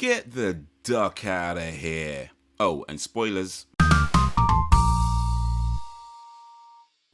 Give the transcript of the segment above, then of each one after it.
Get the duck out of here. Oh, and spoilers.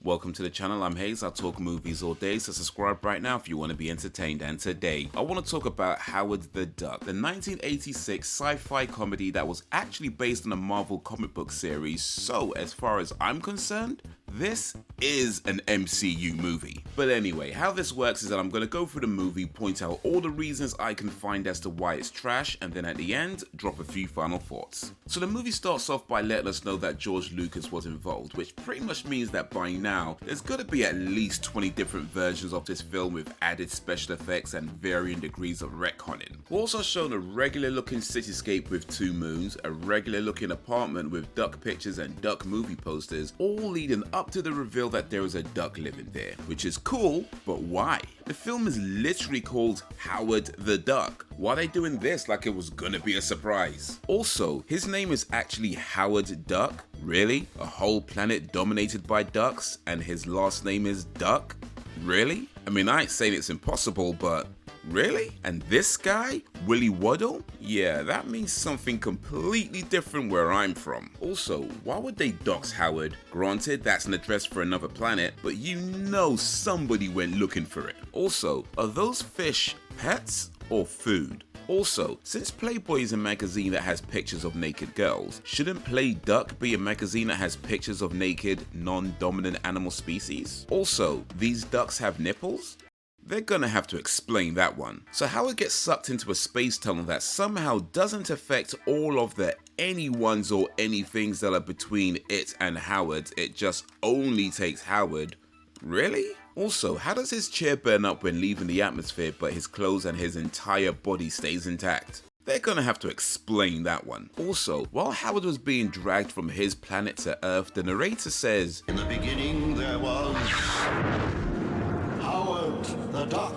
Welcome to the channel, I'm Hayes, I talk movies all day, so subscribe right now if you want to be entertained. And today, I want to talk about Howard the Duck, the 1986 sci-fi comedy that was actually based on a Marvel comic book series, so as far as I'm concerned, this is an MCU movie. But anyway, how this works is that I'm going to go through the movie, point out all the reasons I can find as to why it's trash, and then at the end, drop a few final thoughts. So the movie starts off by letting us know that George Lucas was involved, which pretty much means that by now, there's got to be at least 20 different versions of this film with added special effects and varying degrees of retconning. We're also shown a regular looking cityscape with two moons, a regular looking apartment with duck pictures and duck movie posters, all leading up to the reveal that there is a duck living there, which is cool, but why? The film is literally called Howard the Duck. Why are they doing this like it was gonna be a surprise? Also, his name is actually Howard Duck? Really? A whole planet dominated by ducks and his last name is Duck? Really? I mean, I ain't saying it's impossible, but really? And this guy, Willie Waddle? Yeah, that means something completely different where I'm from. Also, why would they dox Howard? Granted, that's an address for another planet, but you know somebody went looking for it. Also, are those fish pets or food? Also, since Playboy is a magazine that has pictures of naked girls, shouldn't Play Duck be a magazine that has pictures of naked, non-dominant animal species? Also, these ducks have nipples? They're gonna have to explain that one. So Howard gets sucked into a space tunnel that somehow doesn't affect all of the anyones or anythings that are between it and Howard, it just only takes Howard. Really? Also, how does his chair burn up when leaving the atmosphere but his clothes and his entire body stays intact? They're gonna have to explain that one. Also, while Howard was being dragged from his planet to Earth, the narrator says, "In the beginning there was Howard the Duck."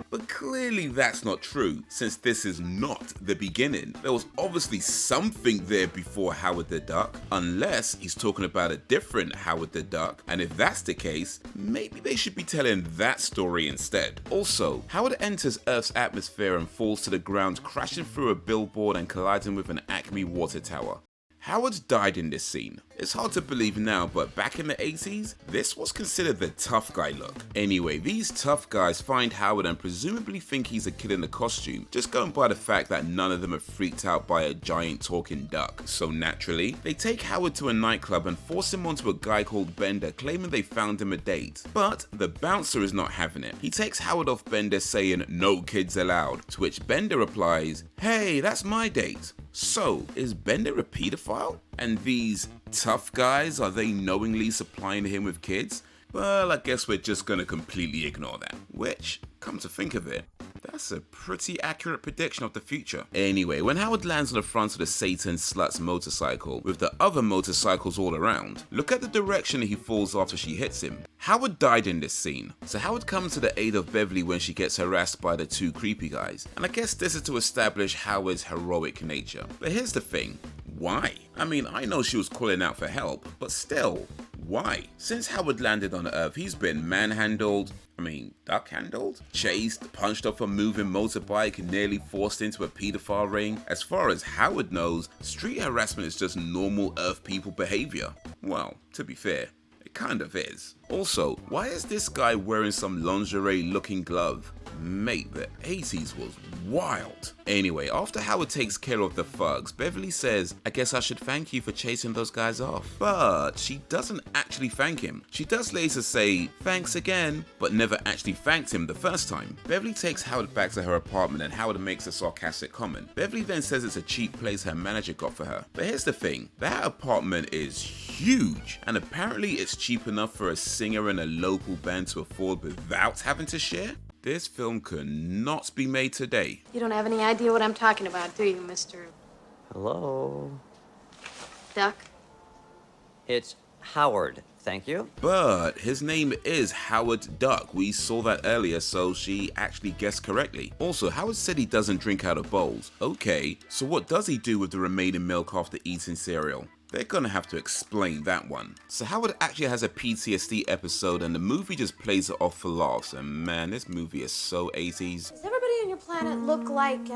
But clearly that's not true, since this is not the beginning. There was obviously something there before Howard the Duck, unless he's talking about a different Howard the Duck, and if that's the case, maybe they should be telling that story instead. Also, Howard enters Earth's atmosphere and falls to the ground, crashing through a billboard and colliding with an Acme water tower. Howard died in this scene. It's hard to believe now, but back in the 80s, this was considered the tough guy look. Anyway, these tough guys find Howard and presumably think he's a kid in a costume, just going by the fact that none of them are freaked out by a giant talking duck. So naturally, they take Howard to a nightclub and force him onto a guy called Bender, claiming they found him a date. But the bouncer is not having it. He takes Howard off Bender saying, "No kids allowed," to which Bender replies, "Hey, that's my date." So, is Bender a pedophile? And these tough guys, are they knowingly supplying him with kids? Well, I guess we're just gonna completely ignore that. Which, come to think of it, that's a pretty accurate prediction of the future. Anyway, when Howard lands on the front of the Satan Slut's motorcycle, with the other motorcycles all around, look at the direction he falls after she hits him. Howard died in this scene, so Howard comes to the aid of Beverly when she gets harassed by the two creepy guys, and I guess this is to establish Howard's heroic nature. But here's the thing, why? I mean, I know she was calling out for help, but still, why? Since Howard landed on Earth, he's been manhandled, duck-handled, chased, punched off a moving motorbike, nearly forced into a pedophile ring. As far as Howard knows, street harassment is just normal Earth people behavior. Well, to be fair, it kind of is. Also, why is this guy wearing some lingerie looking glove? Mate, the 80s was wild. Anyway, after Howard takes care of the thugs, Beverly says, "I guess I should thank you for chasing those guys off." But she doesn't actually thank him. She does later say, "Thanks again," but never actually thanked him the first time. Beverly takes Howard back to her apartment and Howard makes a sarcastic comment. Beverly then says it's a cheap place her manager got for her. But here's the thing, that apartment is huge, and apparently it's cheap enough for a singer and a local band to afford without having to share. This film could not be made today. You don't have any idea what I'm talking about, do you, Mr. Hello? Duck? It's Howard, thank you. But his name is Howard Duck. We saw that earlier, so she actually guessed correctly. Also, Howard said he doesn't drink out of bowls. Okay, so what does he do with the remaining milk after eating cereal? They're gonna have to explain that one. So Howard actually has a PTSD episode and the movie just plays it off for laughs, and man, this movie is so 80s. Does everybody on your planet look like,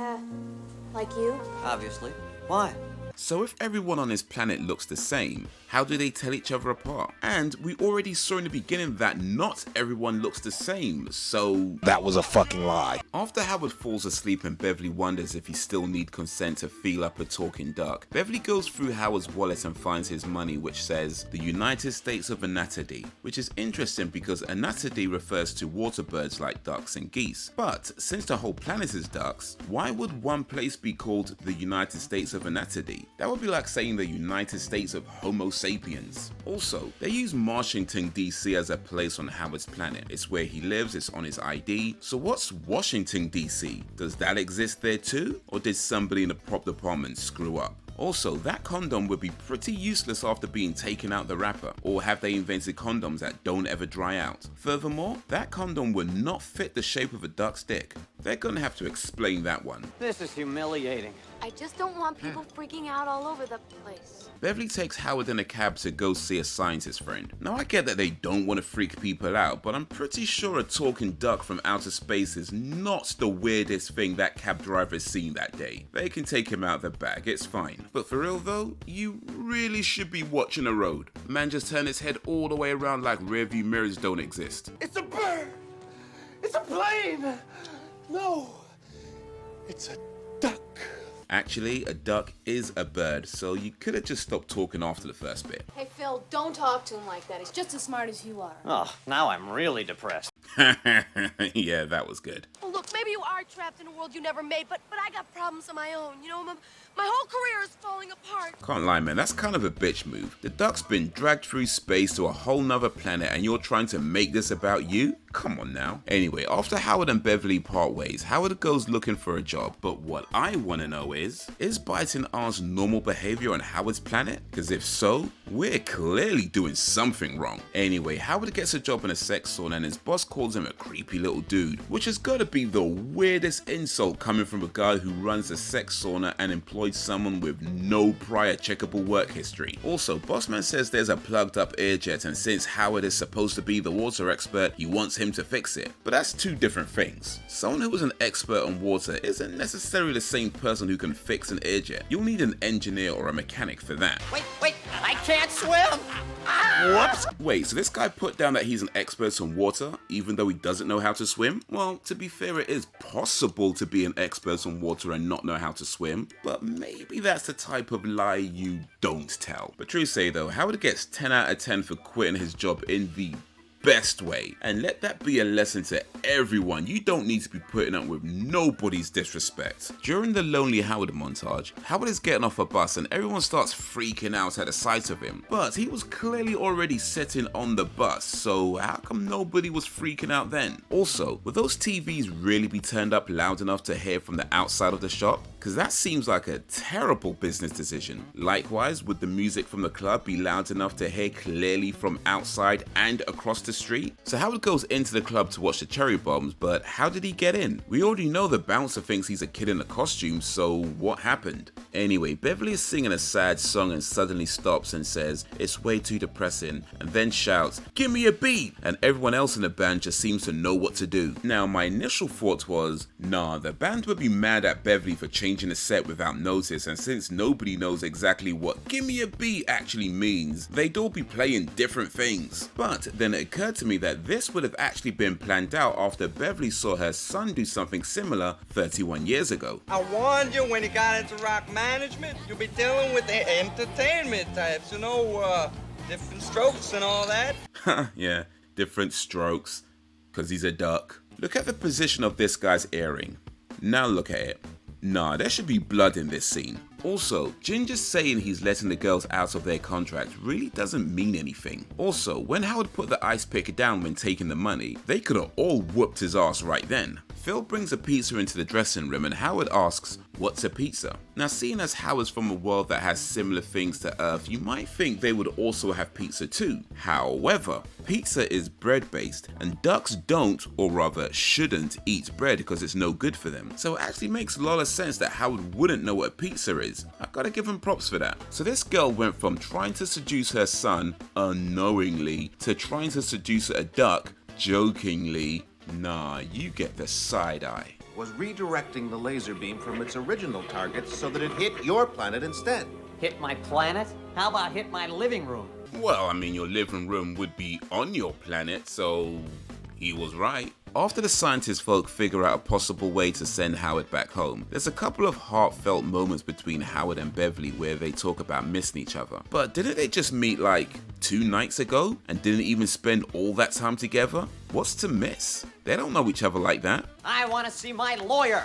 Like you? Obviously. Why? So if everyone on this planet looks the same, how do they tell each other apart? And we already saw in the beginning that not everyone looks the same, so... That was a fucking lie. After Howard falls asleep and Beverly wonders if he still needs consent to feel up a talking duck, Beverly goes through Howard's wallet and finds his money, which says the United States of Anatidae, which is interesting because Anatidae refers to water birds like ducks and geese. But since the whole planet is ducks, why would one place be called the United States of Anatidae? That would be like saying the United States of Homo sapiens. Also, they use Washington DC as a place on Howard's planet. It's where he lives, it's on his ID. So what's Washington DC? Does that exist there too? Or did somebody in the prop department screw up? Also, that condom would be pretty useless after being taken out the wrapper, or have they invented condoms that don't ever dry out? Furthermore, that condom would not fit the shape of a duck's dick. They're gonna have to explain that one. This is humiliating. I just don't want people freaking out all over the place. Beverly takes Howard in a cab to go see a scientist friend. Now I get that they don't want to freak people out, but I'm pretty sure a talking duck from outer space is not the weirdest thing that cab driver's seen that day. They can take him out the bag, it's fine. But for real though, you really should be watching the road. Man just turned his head all the way around like rearview mirrors don't exist. It's a bird! It's a plane! No, it's a duck. Actually, a duck is a bird, so you could have just stopped talking after the first bit. Hey, Phil, don't talk to him like that. He's just as smart as you are. Oh, now I'm really depressed. Yeah, that was good. Oh, look, maybe you are trapped in a world you never made, but I got problems of my own. You know, my whole career is falling apart. Can't lie, man, that's kind of a bitch move. The duck's been dragged through space to a whole nother planet and you're trying to make this about you? Come on now. Anyway, after Howard and Beverly part ways, Howard goes looking for a job. But what I want to know is biting ours normal behavior on Howard's planet? Because if so, we're clearly doing something wrong. Anyway, Howard gets a job in a sex sauna and his boss calls him a creepy little dude, which has got to be the weirdest insult coming from a guy who runs a sex sauna and employs someone with no prior checkable work history. Also, Bossman says there's a plugged up air jet, and since Howard is supposed to be the water expert, he wants him to fix it. But that's two different things. Someone who is an expert on water isn't necessarily the same person who can fix an air jet. You'll need an engineer or a mechanic for that. Wait, I can't swim! Whoops! Wait, so this guy put down that he's an expert on water, even though he doesn't know how to swim? Well, to be fair, it is possible to be an expert on water and not know how to swim, but maybe that's the type of lie you don't tell. But true say though, Howard gets 10 out of 10 for quitting his job in the best way, and let that be a lesson to everyone. You don't need to be putting up with nobody's disrespect. During the Lonely Howard montage, Howard is getting off a bus and everyone starts freaking out at the sight of him, but he was clearly already sitting on the bus, so how come nobody was freaking out then? Also, would those TVs really be turned up loud enough to hear from the outside of the shop? Because that seems like a terrible business decision. Likewise, would the music from the club be loud enough to hear clearly from outside and across the street? So Howard goes into the club to watch the cherry bombs, but how did he get in? We already know the bouncer thinks he's a kid in a costume, so what happened? Anyway, Beverly is singing a sad song and suddenly stops and says, "It's way too depressing," and then shouts, "Give me a beat!" And everyone else in the band just seems to know what to do. Now, my initial thought was, nah, the band would be mad at Beverly for changing the set without notice, and since nobody knows exactly what "give me a beat" actually means, they'd all be playing different things. But then it occurred to me that this would have actually been planned out after Beverly saw her son do something similar 31 years ago. I warned you when you got into rock management, you'll be dealing with the entertainment types, you know, different strokes and all that. Yeah, different strokes, because he's a duck. Look at the position of this guy's earring. Now look at it. Nah, there should be blood in this scene. Also, Ginger saying he's letting the girls out of their contract really doesn't mean anything. Also, when Howard put the ice pick down when taking the money, they could have all whooped his ass right then. Phil brings a pizza into the dressing room and Howard asks, "What's a pizza?" Now, seeing as Howard's from a world that has similar things to Earth, you might think they would also have pizza too. However, pizza is bread based and ducks don't, or rather shouldn't, eat bread because it's no good for them. So it actually makes a lot of sense that Howard wouldn't know what a pizza is. I gotta give him props for that. So this girl went from trying to seduce her son unknowingly to trying to seduce a duck jokingly. Nah, you get the side eye. was redirecting the laser beam from its original target so that it hit your planet instead. Hit my planet? How about hit my living room? Well, I mean, your living room would be on your planet, so he was right. After the scientist folk figure out a possible way to send Howard back home, there's a couple of heartfelt moments between Howard and Beverly where they talk about missing each other. But didn't they just meet like 2 nights ago and didn't even spend all that time together? What's to miss? They don't know each other like that. I want to see my lawyer.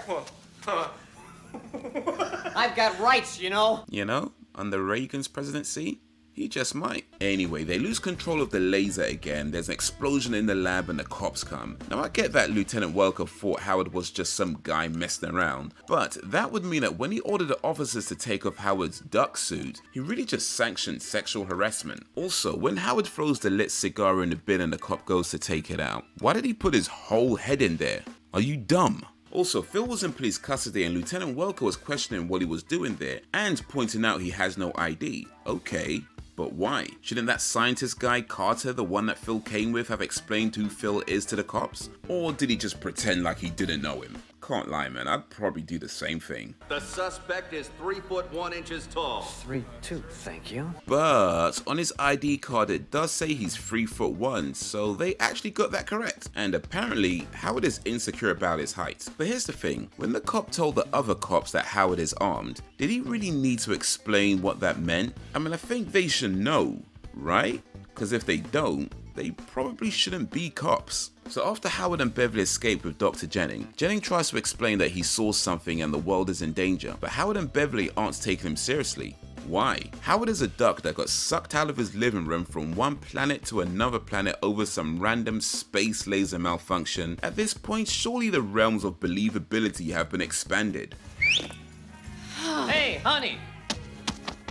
I've got rights, you know. You know, under Reagan's presidency, he just might. Anyway, they lose control of the laser again, there's an explosion in the lab and the cops come. Now I get that Lieutenant Welker thought Howard was just some guy messing around, but that would mean that when he ordered the officers to take off Howard's duck suit, he really just sanctioned sexual harassment. Also, when Howard throws the lit cigar in the bin and the cop goes to take it out, why did he put his whole head in there? Are you dumb? Also, Phil was in police custody and Lieutenant Welker was questioning what he was doing there and pointing out he has no ID. Okay. But why? Shouldn't that scientist guy, Carter, the one that Phil came with, have explained who Phil is to the cops? Or did he just pretend like he didn't know him? Can't lie, man, I'd probably do the same thing. The suspect is 3 foot 1 inches tall. 3'2", thank you. But on his ID card it does say he's 3'1", so they actually got that correct. And apparently, Howard is insecure about his height. But here's the thing, when the cop told the other cops that Howard is armed, did he really need to explain what that meant? I mean, I think they should know, right? Because if they don't, they probably shouldn't be cops. So after Howard and Beverly escape with Dr. Jennings tries to explain that he saw something and the world is in danger, but Howard and Beverly aren't taking him seriously. Why? Howard is a duck that got sucked out of his living room from one planet to another planet over some random space laser malfunction. At this point, surely the realms of believability have been expanded. Hey, honey.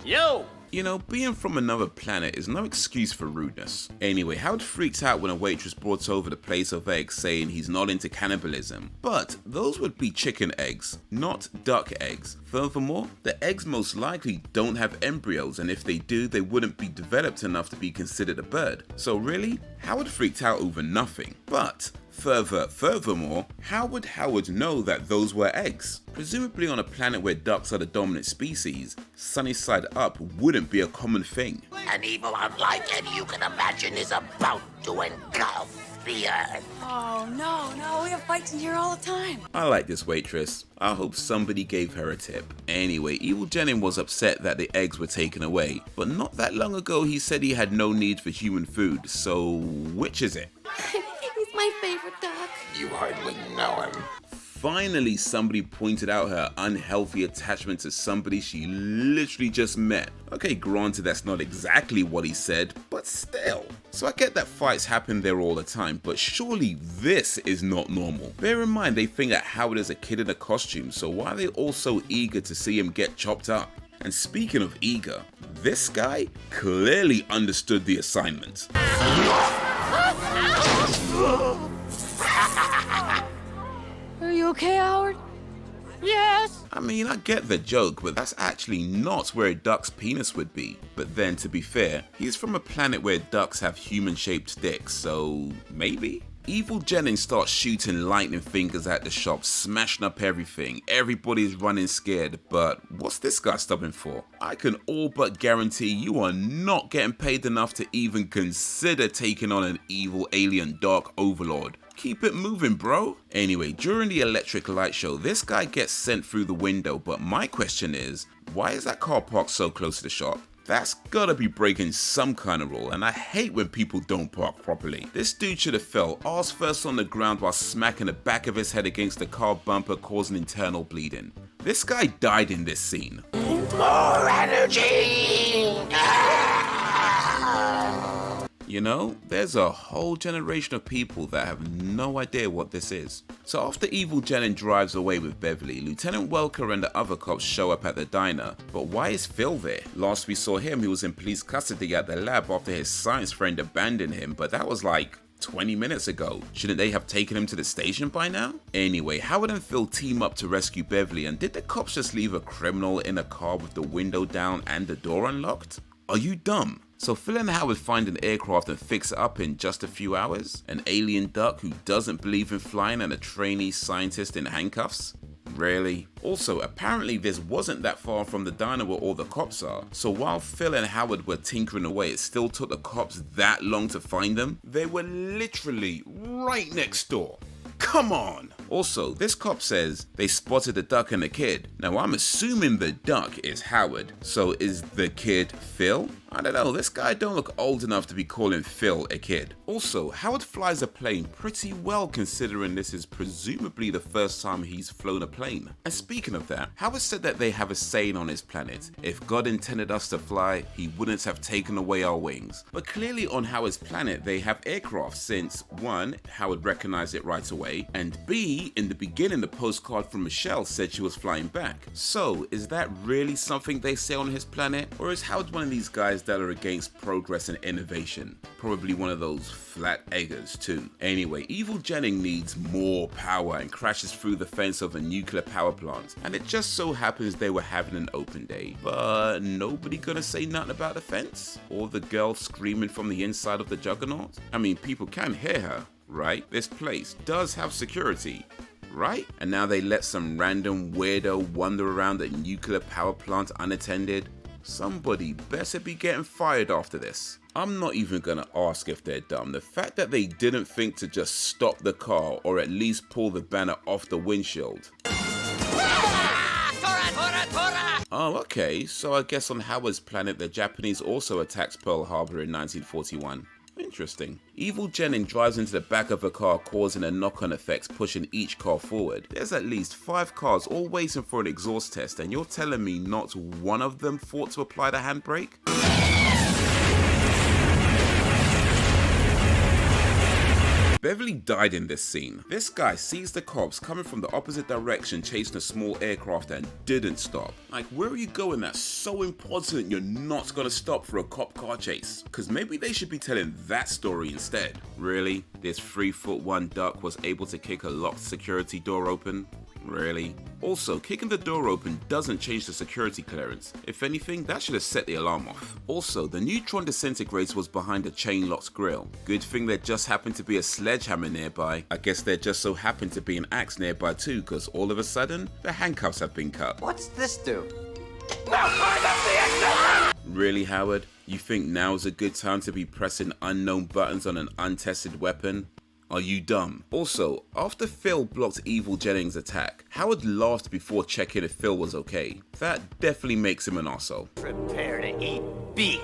Yo. You know, being from another planet is no excuse for rudeness. Anyway, Howard freaks out when a waitress brought over the plate of eggs saying he's not into cannibalism. But those would be chicken eggs, not duck eggs. Furthermore, the eggs most likely don't have embryos, and if they do, they wouldn't be developed enough to be considered a bird. So really, Howard freaked out over nothing. But furthermore, how would Howard know that those were eggs? Presumably on a planet where ducks are the dominant species, sunny side up wouldn't be a common thing. An evil unlike any you can imagine is about to engulf the earth. Oh, no, we have fights in here all the time. I like this waitress. I hope somebody gave her a tip. Anyway, Evil Jennings was upset that the eggs were taken away, but not that long ago he said he had no need for human food, so which is it? He's my favorite duck. You hardly know him. Finally, somebody pointed out her unhealthy attachment to somebody she literally just met. Okay, granted that's not exactly what he said, but still. So I get that fights happen there all the time, but surely this is not normal. Bear in mind they think that Howard is a kid in a costume, so why are they all so eager to see him get chopped up? And speaking of eager, this guy clearly understood the assignment. Are you okay, Howard? Yes. I mean, I get the joke, but that's actually not where a duck's penis would be. But then, to be fair, he's from a planet where ducks have human-shaped dicks, so maybe? Evil Jennings starts shooting lightning fingers at the shop, smashing up everything. Everybody's running scared, but what's this guy stopping for? I can all but guarantee you are not getting paid enough to even consider taking on an evil alien dark overlord. Keep it moving, bro. Anyway, during the electric light show, this guy gets sent through the window, but my question is, why is that car parked so close to the shop? That's gotta be breaking some kind of rule, and I hate when people don't park properly. This dude should have fell ass first on the ground while smacking the back of his head against the car bumper, causing internal bleeding. This guy died in this scene. More energy! You know, there's a whole generation of people that have no idea what this is. So after Evil Jennings drives away with Beverly, Lieutenant Welker and the other cops show up at the diner. But why is Phil there? Last we saw him, he was in police custody at the lab after his science friend abandoned him, but that was like 20 minutes ago. Shouldn't they have taken him to the station by now? Anyway, Howard and Phil team up to rescue Beverly, and did the cops just leave a criminal in a car with the window down and the door unlocked? Are you dumb? So Phil and Howard find an aircraft and fix it up in just a few hours? An alien duck who doesn't believe in flying and a trainee scientist in handcuffs? Really? Also, apparently this wasn't that far from the diner where all the cops are, so while Phil and Howard were tinkering away, it still took the cops that long to find them? They were literally right next door. Come on! Also, this cop says they spotted the duck and the kid. Now I'm assuming the duck is Howard, so is the kid Phil? I don't know, this guy don't look old enough to be calling Phil a kid. Also, Howard flies a plane pretty well considering this is presumably the first time he's flown a plane. And speaking of that, Howard said that they have a saying on his planet: if God intended us to fly, he wouldn't have taken away our wings. But clearly on Howard's planet they have aircraft since 1. Howard recognized it right away, and B, in the beginning the postcard from Michelle said she was flying back. So is that really something they say on his planet? Or is Howard one of these guys that are against progress and innovation? Probably one of those flat eggers too. Anyway, Evil Jennings needs more power and crashes through the fence of a nuclear power plant, and it just so happens they were having an open day. But nobody gonna say nothing about the fence? Or the girl screaming from the inside of the Juggernaut? I mean, people can hear her, right? This place does have security, right? And now they let some random weirdo wander around the nuclear power plant unattended? Somebody better be getting fired after this. I'm not even gonna ask if they're dumb. The fact that they didn't think to just stop the car or at least pull the banner off the windshield. Oh, okay, so I guess on Howard's planet the Japanese also attacked Pearl Harbor in 1941. Interesting. Evil Jennings drives into the back of a car, causing a knock-on effect, pushing each car forward. There's at least 5 cars all waiting for an exhaust test, and you're telling me not one of them thought to apply the handbrake? Beverly died in this scene. This guy sees the cops coming from the opposite direction chasing a small aircraft and didn't stop. Like, where are you going that's so important you're not gonna stop for a cop car chase? Cause maybe they should be telling that story instead. Really? This 3'1" duck was able to kick a locked security door open? Really? Also, kicking the door open doesn't change the security clearance. If anything, that should have set the alarm off. Also, the neutron disintegrator was behind a chain-locked grill. Good thing there just happened to be a sledgehammer nearby. I guess there just so happened to be an axe nearby too, because all of a sudden, the handcuffs have been cut. What's this do? Really, Howard? You think now's a good time to be pressing unknown buttons on an untested weapon? Are you dumb? Also, after Phil blocked Evil Jennings' attack, Howard laughed before checking if Phil was okay. That definitely makes him an arsehole. Prepare to eat beak.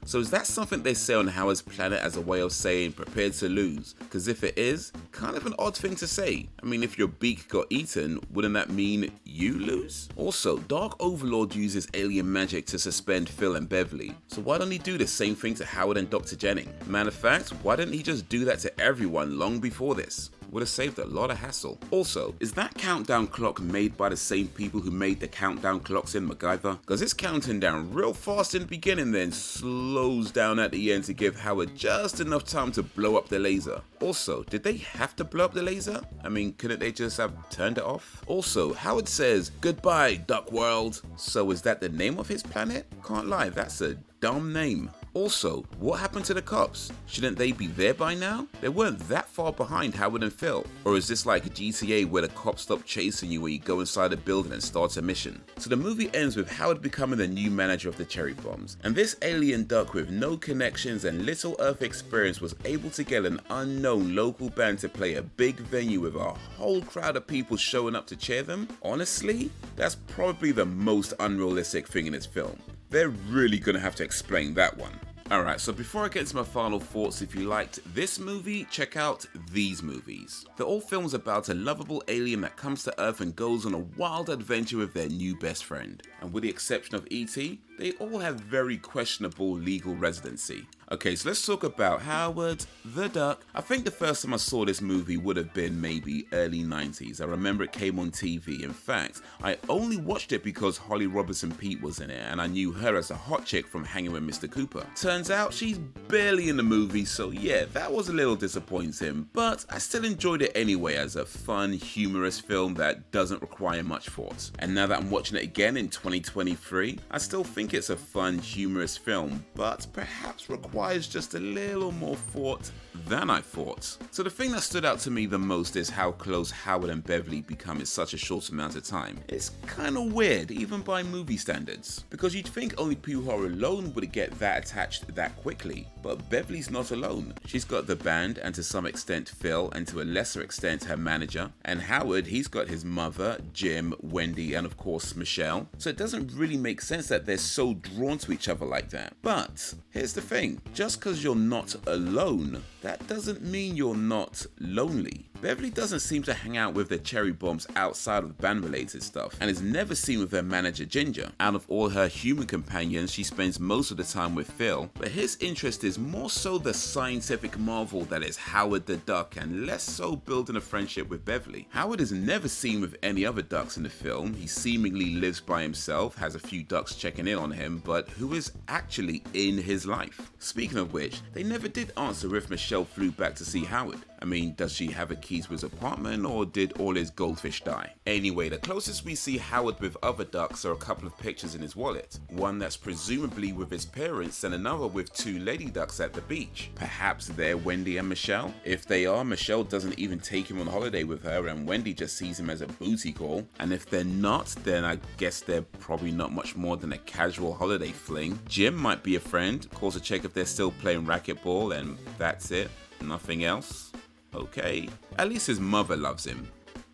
So is that something they say on Howard's planet as a way of saying prepared to lose? Because if it is, kind of an odd thing to say. I mean, if your beak got eaten, wouldn't that mean you lose? Also, Dark Overlord uses alien magic to suspend Phil and Beverly. So why don't he do the same thing to Howard and Dr. Jennings? Matter of fact, why didn't he just do that to everyone long before this? Would have saved a lot of hassle. Also, is that countdown clock made by the same people who made the countdown clocks in MacGyver? Because it's counting down real fast in the beginning, then slows down at the end to give Howard just enough time to blow up the laser. Also, did they have to blow up the laser? I mean, couldn't they just have turned it off? Also, Howard says, "Goodbye, Duck World." So is that the name of his planet? Can't lie, that's a dumb name. Also, what happened to the cops? Shouldn't they be there by now? They weren't that far behind Howard and Phil. Or is this like a GTA where the cops stop chasing you when you go inside a building and start a mission? So the movie ends with Howard becoming the new manager of the Cherry Bombs. And this alien duck with no connections and little Earth experience was able to get an unknown local band to play a big venue with a whole crowd of people showing up to cheer them. Honestly, that's probably the most unrealistic thing in this film. They're really gonna have to explain that one. Alright, so before I get into my final thoughts, if you liked this movie, check out these movies. They're all films about a lovable alien that comes to Earth and goes on a wild adventure with their new best friend. And with the exception of E.T., they all have very questionable legal residency. Okay, so let's talk about Howard the Duck. I think the first time I saw this movie would have been maybe early 90s. I remember it came on TV. In fact, I only watched it because Holly Robinson Peete was in it, and I knew her as a hot chick from Hanging with Mr. Cooper. Turns out she's barely in the movie, so yeah, that was a little disappointing, but I still enjoyed it anyway as a fun, humorous film that doesn't require much thought. And now that I'm watching it again in 2023, I still think it's a fun, humorous film, but perhaps requires just a little more thought than I thought. So the thing that stood out to me the most is how close Howard and Beverly become in such a short amount of time. It's kind of weird, even by movie standards, because you'd think only people who are alone would get that attached that quickly, but Beverly's not alone. She's got the band, and to some extent Phil, and to a lesser extent her manager, and Howard, he's got his mother, Jim, Wendy, and of course Michelle. So it doesn't really make sense that they're so drawn to each other like that. But here's the thing, just because you're not alone, that doesn't mean you're not lonely. Beverly doesn't seem to hang out with the cherry bombs outside of band-related stuff, and is never seen with her manager Ginger. Out of all her human companions, she spends most of the time with Phil, but his interest is more so the scientific marvel that is Howard the Duck, and less so building a friendship with Beverly. Howard is never seen with any other ducks in the film. He seemingly lives by himself, has a few ducks checking in on him, but who is actually in his life? Speaking of which, they never did answer if Michelle flew back to see Howard. I mean, does she have a keys to his apartment, or did all his goldfish die? Anyway, the closest we see Howard with other ducks are a couple of pictures in his wallet. One that's presumably with his parents, and another with two lady ducks at the beach. Perhaps they're Wendy and Michelle? If they are, Michelle doesn't even take him on holiday with her, and Wendy just sees him as a booty call. And if they're not, then I guess they're probably not much more than a casual holiday fling. Jim might be a friend, calls to check if they're still playing racquetball, and that's it. Nothing else. Okay. At least his mother loves him.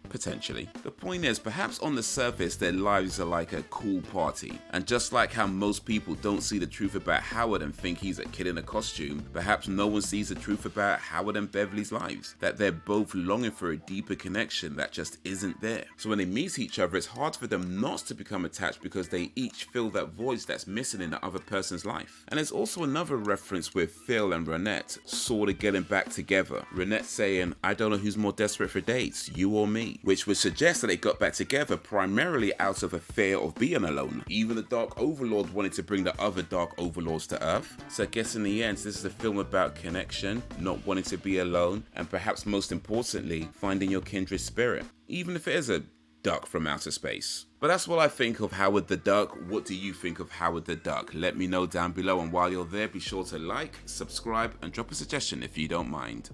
Potentially. The point is, perhaps on the surface their lives are like a cool party, and just like how most people don't see the truth about Howard and think he's a kid in a costume, perhaps no one sees the truth about Howard and Beverly's lives, that they're both longing for a deeper connection that just isn't there. So when they meet each other, it's hard for them not to become attached because they each feel that voice that's missing in the other person's life. And there's also another reference with Phil and Ronette sort of getting back together. Ronette saying, "I don't know who's more desperate for dates, you or me," which would suggest that they got back together primarily out of a fear of being alone. Even the Dark Overlord wanted to bring the other Dark Overlords to Earth. So I guess in the end, this is a film about connection, not wanting to be alone, and perhaps most importantly, finding your kindred spirit, even if it is a duck from outer space. But that's what I think of Howard the Duck. What do you think of Howard the Duck? Let me know down below, and while you're there, be sure to like, subscribe, and drop a suggestion if you don't mind.